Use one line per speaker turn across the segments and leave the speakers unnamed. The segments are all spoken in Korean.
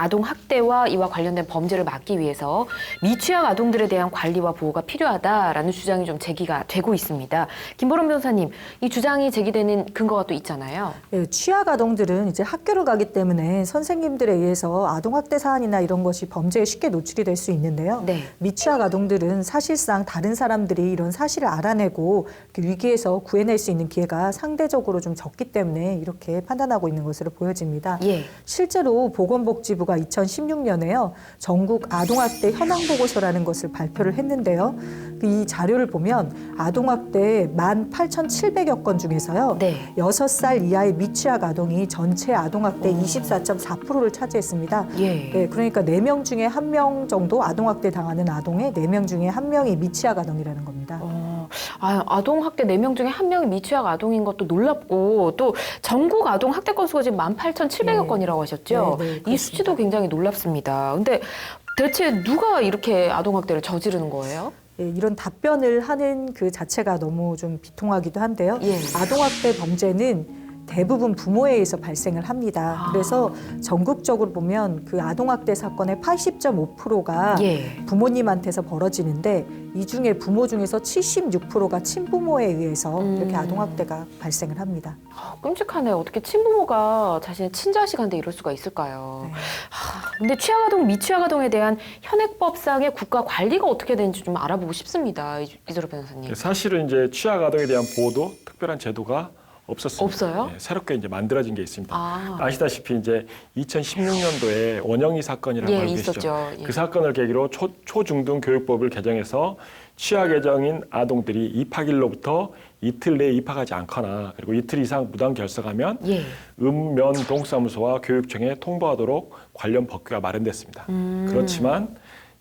아동 학대와 이와 관련된 범죄를 막기 위해서 미취학 아동들에 대한 관리와 보호가 필요하다라는 주장이 좀 제기가 되고 있습니다. 김보람 변호사님, 이 주장이 제기되는 근거가 또 있잖아요.
네, 취학 아동들은 이제 학교를 가기 때문에 선생님들에 의해서 아동 학대 사안이나 이런 것이 범죄에 쉽게 노출이 될 수 있는데요.
네.
미취학 아동들은 사실상 다른 사람들이 이런 사실을 알아내고 위기에서 구해낼 수 있는 기회가 상대적으로 좀 적기 때문에 이렇게 판단하고 있는 것으로 보여집니다.
예.
실제로 보건복지부가 2016년에요. 전국 아동학대 현황보고서라는 것을 발표를 했는데요. 이 자료를 보면 아동학대 18,700여 건 중에서요.
네.
6살 이하의 미취학 아동이 전체 아동학대 24.4%를 차지했습니다.
예.
네, 그러니까 4명 중에 1명 정도 아동학대 당하는 아동의 4명 중에 1명이 미취학 아동이라는 겁니다.
아동 학대 4명 중에 1명이 미취학 아동인 것도 놀랍고 또 전국 아동 학대 건수가 지금 18,700여 건이라고 하셨죠?
네, 네,
이
그렇습니다.
수치도 굉장히 놀랍습니다. 근데 대체 누가 이렇게 아동 학대를 저지르는 거예요?
예, 이런 답변을 하는 그 자체가 너무 좀 비통하기도 한데요.
예.
아동학대 범죄는 대부분 부모에 의해서 발생을 합니다. 그래서 전국적으로 보면 그 아동학대 사건의 80.5%가
예.
부모님한테서 벌어지는데 이 중에 부모 중에서 76%가 친부모에 의해서 이렇게 아동학대가 발생을 합니다.
끔찍하네요. 어떻게 친부모가 자신의 친자식한테 이럴 수가 있을까요?
네.
근데 취학아동, 미취학아동에 대한 현행법상의 국가 관리가 어떻게 되는지 좀 알아보고 싶습니다. 이소라 변호사님.
사실은 이제 취약 아동에 대한 보호도 특별한 제도가 없었습니다.
없어요?
네, 새롭게 이제 만들어진 게 있습니다.
아.
아시다시피 이제 2016년도에 원영희 사건이라고
예,
알고 계시죠?
있었죠. 예.
그 사건을 계기로 초중등 교육법을 개정해서 취약 예정인 아동들이 입학일로부터 이틀 내에 입학하지 않거나 그리고 이틀 이상 무단 결석하면
예.
읍면동사무소와 교육청에 통보하도록 관련 법규가 마련됐습니다. 그렇지만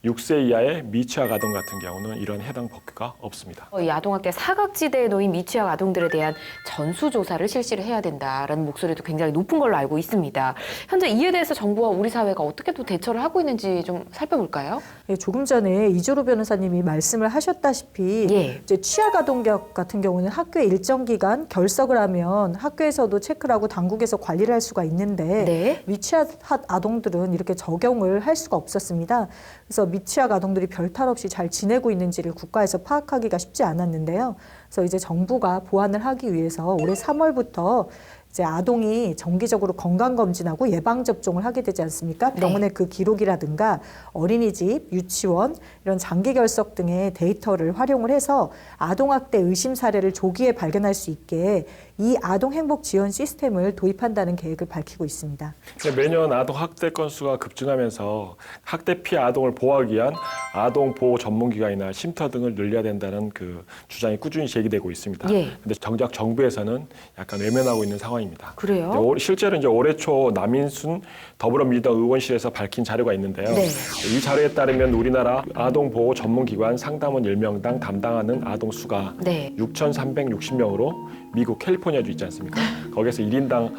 6세 이하의 미취학 아동 같은 경우는 이런 해당 법규가 없습니다.
이 아동학대 사각지대에 놓인 미취학 아동들에 대한 전수조사를 실시를 해야 된다라는 목소리도 굉장히 높은 걸로 알고 있습니다. 현재 이에 대해서 정부와 우리 사회가 어떻게 또 대처를 하고 있는지 좀 살펴볼까요?
예, 조금 전에 이조로 변호사님이 말씀을 하셨다시피
예.
이제 취약 아동 같은 경우는 학교에 일정 기간 결석을 하면 학교에서도 체크를 하고 당국에서 관리를 할 수가 있는데
네.
미취학 아동들은 이렇게 적용을 할 수가 없었습니다. 그래서 미취학 아동들이 별탈 없이 잘 지내고 있는지를 국가에서 파악하기가 쉽지 않았는데요. 그래서 이제 정부가 보완을 하기 위해서 올해 3월부터 이제 아동이 정기적으로 건강검진하고 예방접종을 하게 되지 않습니까? 병원의 그 기록이라든가 어린이집, 유치원, 이런 장기 결석 등의 데이터를 활용을 해서 아동학대 의심 사례를 조기에 발견할 수 있게 이 아동행복 지원 시스템을 도입한다는 계획을 밝히고 있습니다.
매년 아동 학대 건수가 급증하면서 학대 피해 아동을 보호하기 위한 아동 보호 전문기관이나 쉼터 등을 늘려야 된다는 그 주장이 꾸준히 제기되고 있습니다.
예.
근데 정작 정부에서는 약간 외면하고 있는 상황입니다.
그래요?
실제로 이제 올해 초 남인순 더불어민주당 의원실에서 밝힌 자료가 있는데요.
네.
이 자료에 따르면 우리나라 아동 보호 전문기관 상담원 10명당 담당하는 아동 수가
네.
6,360명으로 미국 캘리포니아주 있지 않습니까? 거기서 1인당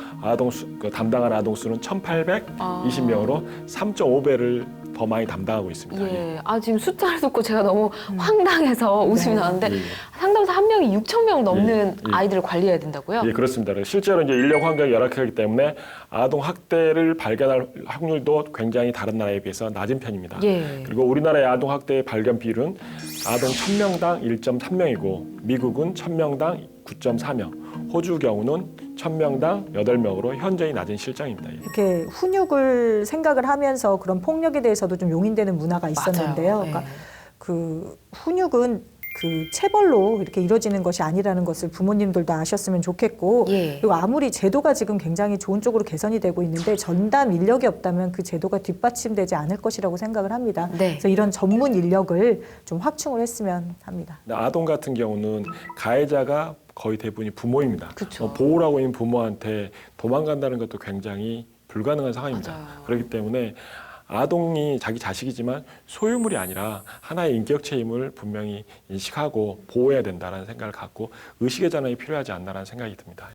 담당하는 아동 수는 1,820명으로 3.5배를 더 많이 담당하고 있습니다.
예. 지금 숫자를 듣고 제가 너무 황당해서 웃음이 나는데
예.
상담사 한 명이 6,000명 넘는
예.
아이들을 관리해야 된다고요?
예, 그렇습니다. 실제로 이제 인력 환경이 열악하기 때문에 아동 학대를 발견할 확률도 굉장히 다른 나라에 비해서 낮은 편입니다.
예.
그리고 우리나라의 아동 학대 발견 비율은 아동 1,000명당 1.3명이고 미국은 1,000명당 9.4명, 호주 경우는 1,000명당 8명으로 현저히 낮은 실정입니다.
이렇게 훈육을 생각을 하면서 그런 폭력에 대해서도 좀 용인되는 문화가 있었는데요.
맞아요.
그러니까 그 훈육은 그 체벌로 이렇게 이루어지는 것이 아니라는 것을 부모님들도 아셨으면 좋겠고
예.
그리고 아무리 제도가 지금 굉장히 좋은 쪽으로 개선이 되고 있는데 전담 인력이 없다면 그 제도가 뒷받침되지 않을 것이라고 생각을 합니다.
네.
그래서 이런 전문 인력을 좀 확충을 했으면 합니다.
아동 같은 경우는 가해자가 거의 대부분이 부모입니다.
그쵸.
보호하고 있는 부모한테 도망간다는 것도 굉장히 불가능한 상황입니다.
맞아요.
그렇기 때문에 아동이 자기 자식이지만 소유물이 아니라 하나의 인격체임을 분명히 인식하고 보호해야 된다는 생각을 갖고 의식의 전환이 필요하지 않나라는 생각이 듭니다.